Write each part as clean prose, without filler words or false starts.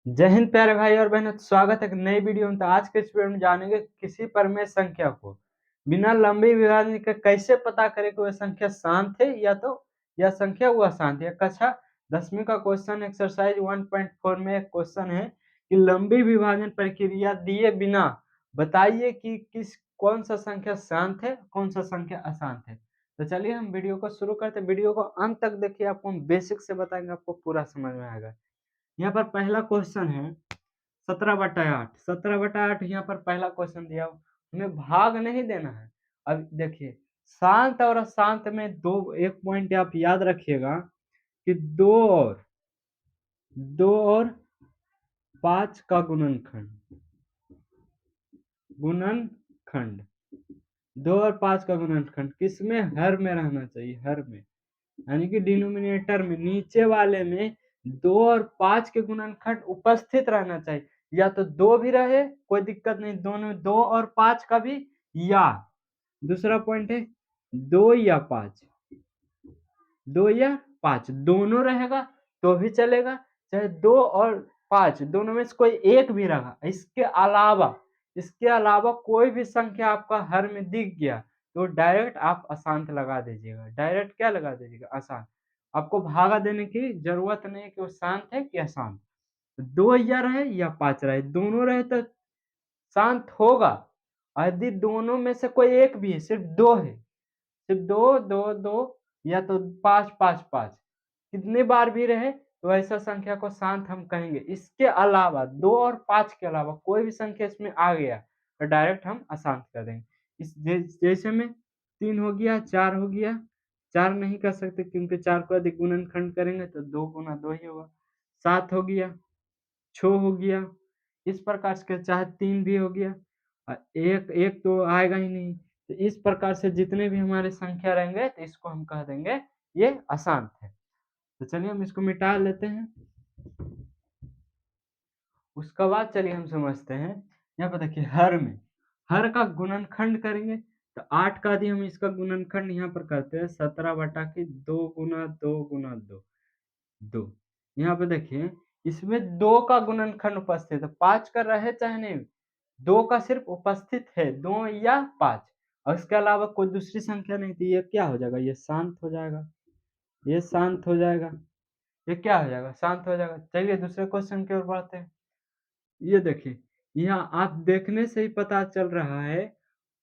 जय हिंद प्यारे भाई और बहनों, तो स्वागत है एक नई वीडियो में। तो आज के इस वीडियो में जानेंगे किसी परिमेय संख्या को बिना लंबी विभाजन के कैसे पता करें कि वह संख्या शांत है या संख्या वो अशांत है। कक्षा 10वीं का क्वेश्चन एक्सरसाइज 1.4 में एक क्वेश्चन है कि लंबी विभाजन प्रक्रिया दिए बिना बताइए कि कौन सा संख्या शांत है, कौन सा संख्या अशांत है। तो चलिए हम वीडियो को शुरू करते हैं। वीडियो को अंत तक देखिए, आपको हम बेसिक से बताएंगे, आपको पूरा समझ में आएगा। यहाँ पर पहला क्वेश्चन है 17/8। 17/8 यहाँ पर पहला क्वेश्चन दिया हो, हमें भाग नहीं देना है। अब देखिए, शांत और अशांत में एक पॉइंट आप याद रखिएगा कि 2 और 5 का गुणनखंड 2 और 5 का गुणनखंड किसमें? हर में रहना चाहिए, हर में, यानी कि डिनोमिनेटर में, नीचे वाले में 2 और 5 के गुणनखंड उपस्थित रहना चाहिए। या तो 2 भी रहे कोई दिक्कत नहीं, दोनों में 2 और 5 का भी, या दूसरा पॉइंट है 2 या 5, 2 या 5 दोनों रहेगा तो भी चलेगा, चाहे 2 और 5 दोनों में से कोई एक भी रहा। इसके अलावा कोई भी संख्या आपका हर में दिख गया तो डायरेक्ट आप अशांत लगा दीजिएगा। डायरेक्ट क्या लगा दीजिएगा? अशांत। आपको भागा देने की जरूरत नहीं है कि वो शांत है कि अशांत। 2 या 5 रहे, दोनों रहे तो शांत होगा। यदि दोनों में से कोई एक भी है, सिर्फ 2 है, सिर्फ 2 2 2 या तो 5 5 5 कितने बार भी रहे तो ऐसा संख्या को शांत हम कहेंगे। इसके अलावा 2 और 5 के अलावा कोई भी संख्या इसमें आ गया तो डायरेक्ट हम अशांत कर देंगे। जैसे में 3 हो गया, 4 हो गया। 4 नहीं कर सकते क्योंकि 4 को यदि गुणनखंड करेंगे तो 2 गुना 2 ही होगा। 7 हो गया, 6 हो गया, इस प्रकार से, चाहे 3 भी हो गया, एक एक तो आएगा ही नहीं। तो इस प्रकार से जितने भी हमारे संख्या रहेंगे तो इसको हम कह देंगे ये अशांत है। तो चलिए हम इसको मिटा लेते हैं। उसके बाद चलिए हम समझते हैं, यहाँ पर देखिए हर का गुणनखंड करेंगे तो 8 का यदि हम इसका गुणनखंड यहाँ पर करते हैं 17/2 गुना 2 गुना 2 2। यहाँ पे देखिए, इसमें 2 का गुणनखंड उपस्थित है, 5 का रहे चाहे नहीं, 2 का सिर्फ उपस्थित है, 2 या 5, और इसके अलावा कोई दूसरी संख्या नहीं थी। ये क्या हो जाएगा? ये शांत हो जाएगा, ये शांत हो जाएगा, ये क्या हो जाएगा? शांत हो जाएगा। चलिए दूसरे क्वेश्चन की ओर बढ़ते हैं। ये देखिए, यहाँ आप देखने से ही पता चल रहा है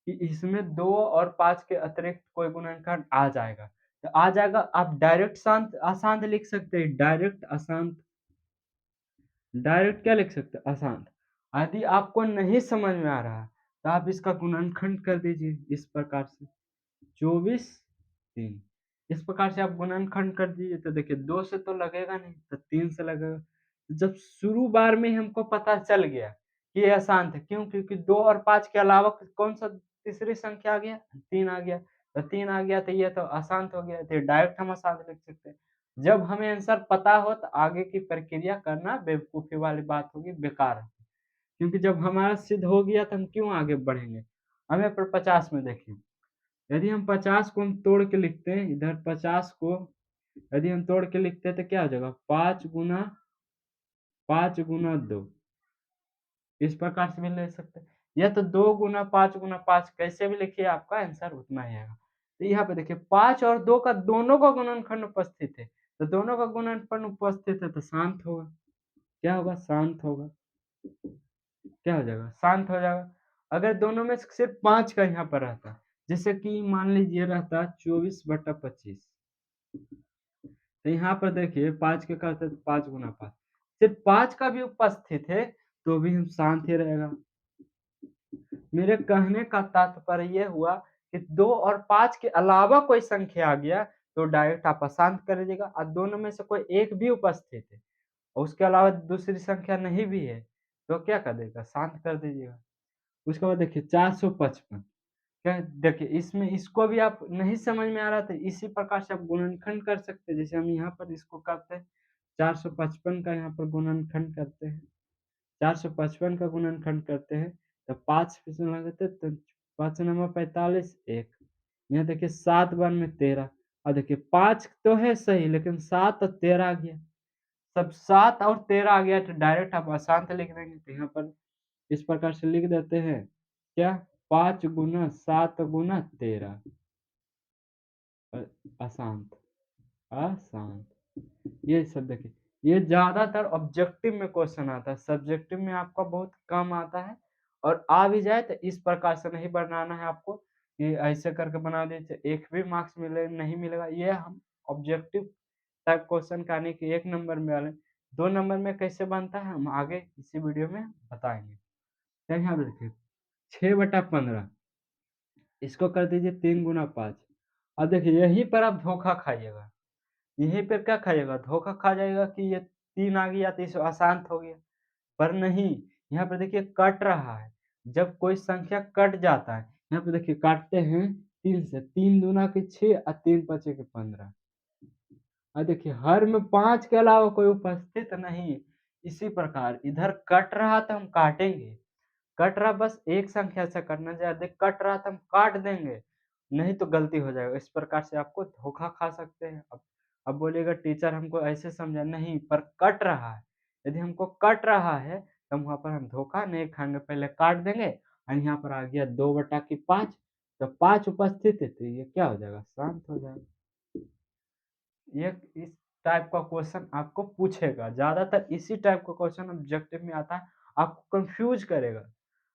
कि इसमें 2 और 5 के अतिरिक्त कोई गुणनखंड आ जाएगा। तो आ जाएगा, आप डायरेक्ट शांत अशांत लिख सकते हैं, डायरेक्ट अशांत। डायरेक्ट क्या लिख सकते हैं? अशांत। यदि आपको नहीं समझ में आ रहा तो आप इसका गुणनखंड कर दीजिए इस प्रकार से, 24 3। इस प्रकार से आप गुणनखंड कर दीजिए तो देखिए 2 से तो लगेगा नहीं तो 3 से लगेगा। जब शुरू बार में हमको पता चल गया कि ये अशांत है, क्यों? क्योंकि 2 और 5 के अलावा कौन सा तीसरी संख्या आ गया? 3 आ गया। तो 3 आ गया तो ये तो अशांत हो गया, तो डायरेक्ट हम अशांत लिख सकते हैं। जब हमें आंसर पता हो तो आगे की प्रक्रिया करना बेवकूफी वाली बात होगी, बेकार है। क्योंकि जब हमारा सिद्ध हो गया तो हम क्यों आगे बढ़ेंगे। हमें पर 50 में देखिए, यदि हम 50 को हम तोड़ के लिखते हैं, इधर 50 को यदि हम तोड़ के लिखते हैं तो क्या हो जाएगा? 5 गुना 2, इस प्रकार से भी ले सकते हैं, या तो 2 गुना 5 कैसे भी लिखिए, आपका आंसर उतना ही आएगा। तो यहाँ पे देखिए 5 और 2 का दोनों का गुणनखंड उपस्थित है, तो दोनों का गुणनखंड उपस्थित है तो शांत होगा। क्या होगा? शांत होगा। क्या हो जाएगा? शांत हो जाएगा। अगर दोनों में से सिर्फ 5 का यहाँ पर रहता, जैसे कि मान लीजिए रहता 24/25, तो यहाँ पर देखिए 5 के करते तो 5 गुना 5, सिर्फ 5 का भी उपस्थित है तो भी हम शांत ही रहेगा। मेरे कहने का तात्पर्य ये हुआ कि 2 और 5 के अलावा कोई संख्या आ गया तो डायरेक्ट आप अशांत कर दीजिएगा, और दोनों में से कोई एक भी उपस्थित है और उसके अलावा दूसरी संख्या नहीं भी है तो क्या कर देगा? शांत कर दीजिएगा। उसके बाद देखिए 455, क्या देखिए, इसमें इसको भी आप नहीं समझ में आ रहा था, इसी प्रकार से आप गुणनखंड कर सकते हैं। जैसे हम यहाँ पर इसको करते हैं, 455 का यहाँ पर गुणनखंड करते हैं, 455 का गुणनखंड करते हैं तो 5 लगाते तो 5 नंबर 45, 1, यहाँ देखिए 7 बार में 13, और देखिए 5 तो है सही लेकिन 7 और 13 आ गया। सब 7 और 13 आ गया तो डायरेक्ट आप अशांत लिख देंगे। तो यहाँ पर इस प्रकार से लिख देते हैं, क्या 5 गुना 7 गुना 13 अशांत, अशांत। ये सब देखिए, ये ज़्यादातर ऑब्जेक्टिव में क्वेश्चन आता है, सब्जेक्टिव में आपका बहुत कम आता है। और आ भी जाए तो इस प्रकार से नहीं बनाना है आपको कि ऐसे करके बना दीजिए, एक भी मार्क्स मिले नहीं मिलेगा। ये हम ऑब्जेक्टिव टाइप क्वेश्चन का यानी कि 1 नंबर में वाले 2 नंबर में कैसे बनता है हम आगे इसी वीडियो में बताएँगे। तो यहाँ पे देखिए 6/15 इसको कर दीजिए 3 गुना 5। अब देखिए यहीं पर आप धोखा खाइएगा। यहीं पे क्या खाइएगा, धोखा खा जाइएगा कि ये 3 आ गया तो इस अशांत हो गया, पर नहीं, यहाँ पे देखिए कट रहा है। जब कोई संख्या कट जाता है, यहाँ पे देखिए काटते हैं 3 से, 3 दूना के 6 और 3 पचे के 15। और देखिए हर में 5 के अलावा कोई उपस्थित नहीं। इसी प्रकार इधर कट रहा तो हम काटेंगे, कट रहा बस एक संख्या से कटना, ज़्यादा कट रहा तो हम काट देंगे, नहीं तो गलती हो जाएगा। इस प्रकार से आपको धोखा खा सकते हैं। अब बोलिएगा टीचर हमको ऐसे समझा, नहीं पर कट रहा है। यदि हमको कट रहा है तो वहाँ पर हम धोखा नहीं खाएँगे, पहले काट देंगे और यहाँ पर आ गया 2/5, तो 5 उपस्थित है तो ये क्या हो जाएगा, शांत हो जाएगा। ये इस टाइप का क्वेश्चन आपको पूछेगा, ज़्यादातर इसी टाइप का क्वेश्चन ऑब्जेक्टिव में आता है, आपको कन्फ्यूज़ करेगा।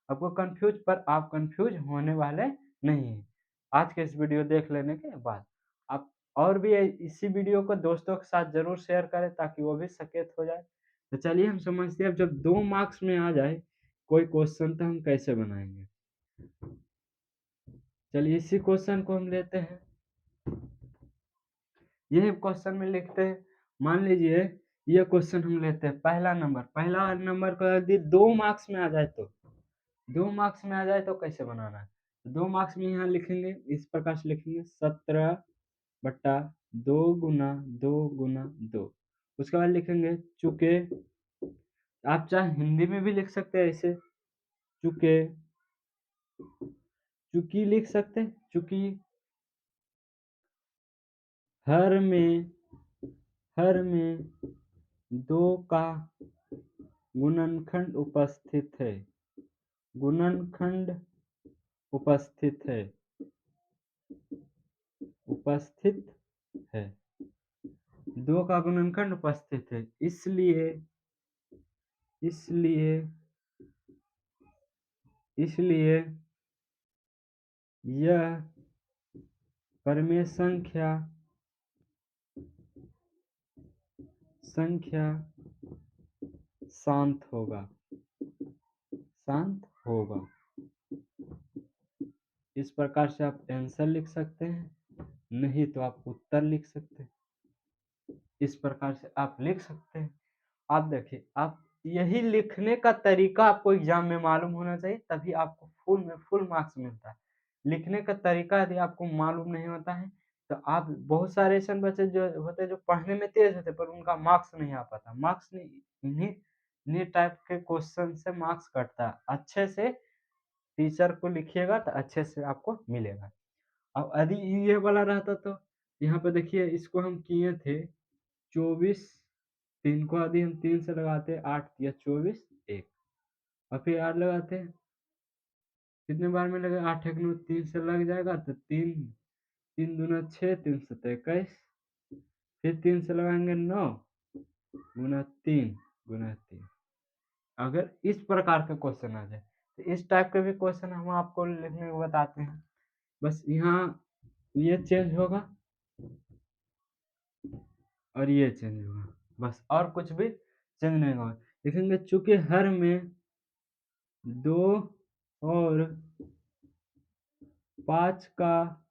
आपको कन्फ्यूज़, पर आप कन्फ्यूज़ होने वाले नहीं हैं। आज के इस वीडियो देख लेने के बाद आप और भी इसी वीडियो को दोस्तों के साथ ज़रूर शेयर करें ताकि वो भी सचेत हो जाए। तो चलिए हम समझते हैं, अब जब 2 मार्क्स में आ जाए कोई क्वेश्चन तो हम कैसे बनाएँगे। चलिए इसी क्वेश्चन को हम लेते हैं। ये क्वेश्चन में लिखते हैं, मान लीजिए ये क्वेश्चन हम लेते हैं, पहला नंबर को यदि 2 मार्क्स में आ जाए तो 2 मार्क्स में आ जाए तो कैसे बनाना है? 2 मार्क्स में यहाँ लिखेंगे, इस प्रकार से लिखेंगे 17/2 गुना 2 गुना 2। उसके बाद लिखेंगे चूँकि, आप चाहे हिंदी में भी लिख सकते हैं ऐसे, चूँकि, चूँकि लिख सकते हैं, चूँकि हर में, हर में 2 का गुणनखंड उपस्थित है, गुणनखंड उपस्थित है, उपस्थित है। 2 का गुणनखंड उपस्थित है, इसलिए, इसलिए, इसलिए यह परिमेय संख्या, संख्या शांत होगा, शांत होगा। इस प्रकार से आप आंसर लिख सकते हैं, नहीं तो आप उत्तर लिख सकते हैं। इस प्रकार से आप लिख सकते हैं। आप देखिए, आप यही लिखने का तरीका आपको एग्ज़ाम में मालूम होना चाहिए, तभी आपको फुल में फुल मार्क्स मिलता है। लिखने का तरीका यदि आपको मालूम नहीं होता है, तो आप, बहुत सारे ऐसे बच्चे जो होते हैं जो पढ़ने में तेज़ होते हैं पर उनका मार्क्स नहीं आ पाता। मार्क्स नहीं, इन्हीं इन्हीं टाइप के क्वेश्चन से मार्क्स कटता है। अच्छे से टीचर को लिखिएगा तो अच्छे से आपको मिलेगा। अब यदि ये वाला रहता तो यहाँ पे देखिए इसको हम किए थे 24, 3 को यदि हम 3 से लगाते हैं 8 या 24 1, और फिर 8 लगाते हैं, कितने बार में लगेगा, 8 एक 9, 3 से लग जाएगा तो 3, 3 दूना 6, 3 सत्ते 21, फिर 3 से लगाएंगे 9 गुना 3 गुना 3। अगर इस प्रकार का क्वेश्चन आ जाए तो इस टाइप के भी क्वेश्चन हम आपको लिखने को बताते हैं। बस यहाँ ये चेंज होगा और ये चेंज होगा, बस और कुछ भी चेंज नहीं होगा। लिखेंगे चूँकि हर में 2 और 5 का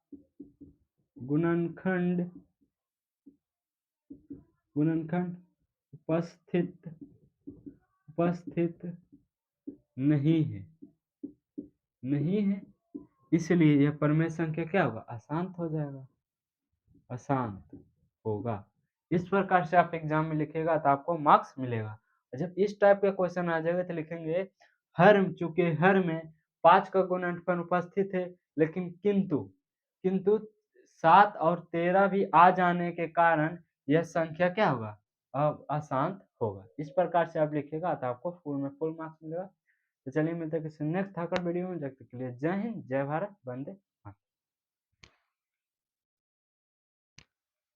गुणनखंड, गुणनखंड उपस्थित, उपस्थित नहीं है, नहीं है, इसलिए यह परिमेय संख्या क्या होगा, अशांत हो जाएगा, अशांत होगा। इस प्रकार से आप एग्जाम में लिखिएगा तो आपको मार्क्स मिलेगा। और जब इस टाइप का क्वेश्चन आ जाएगा तो लिखेंगे हर, चूँकि हर में 5 का गुणनखंड उपस्थित है, लेकिन किंतु, किंतु 7 और 13 भी आ जाने के कारण यह संख्या क्या होगा, अशांत होगा। इस प्रकार से आप लिखिएगा तो आपको फुल में फुल मार्क्स मिलेगा। तो चलिए मिलते हैं किसी नेक्स्ट धाकड़ वीडियो में, जब तक के लिए जय हिंद, जय भारत, वंदे मातरम।